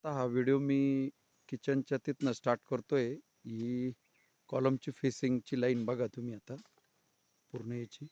आता हा व्हिडिओ मी किचनच्या तिथनं स्टार्ट करतोय. ही कॉलमची फेसिंगची लाईन बघा तुम्ही आता पूर्ण याची.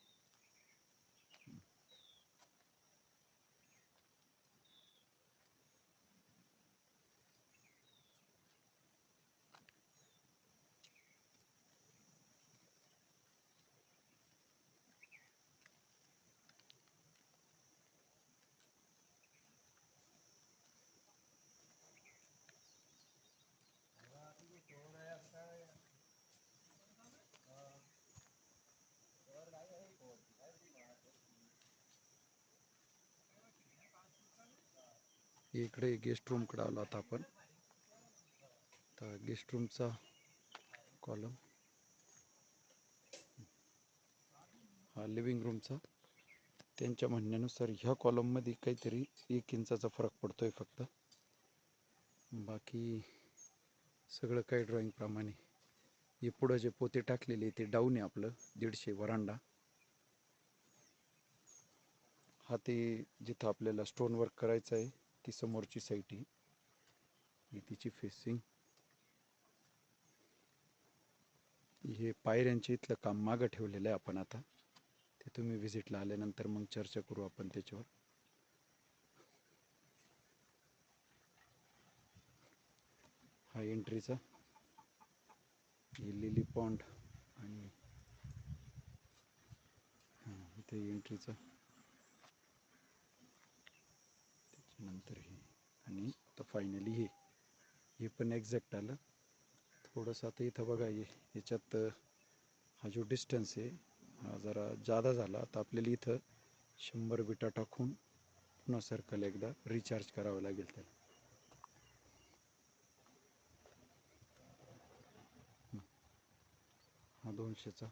इकडे गेस्ट रूमकडे आलो आता आपण. तर गेस्ट रूमचा कॉलम, हा लिव्हिंग रूमचा. त्यांच्या म्हणण्यानुसार ह्या कॉलममध्ये काहीतरी 1 इंचाचा फरक पडतोय फक्त. बाकी सगळं काही ड्रॉईंगप्रमाणे. हे पुढं जे पोते टाकलेले ते डाऊन आहे आपलं 150 वरांडा. हा ते जिथं आपल्याला स्टोन वर्क करायचं आहे ती समोरची साईट ही तिची फेसिंग. हे पायऱ्यांचे इथलं काम मागं ठेवलेलं आहे आपण आता. ते तुम्ही व्हिजिटला आल्यानंतर मग चर्चा करू आपण त्याच्यावर. हा एंट्रीचा, ही लिली पॉन्ड आणि इथे एंट्रीचा, त्याच्यानंतर हे आणि आता फायनली हे पण एक्झॅक्ट आलं. थोडंसं आता इथं बघा याच्यात हा जो डिस्टन्स आहे हा जरा जादा झाला. आता आपल्याला इथं 100 विटा टाकून पुन्हा सर्कल एकदा रिचार्ज करावं लागेल त्याला. हा 200चा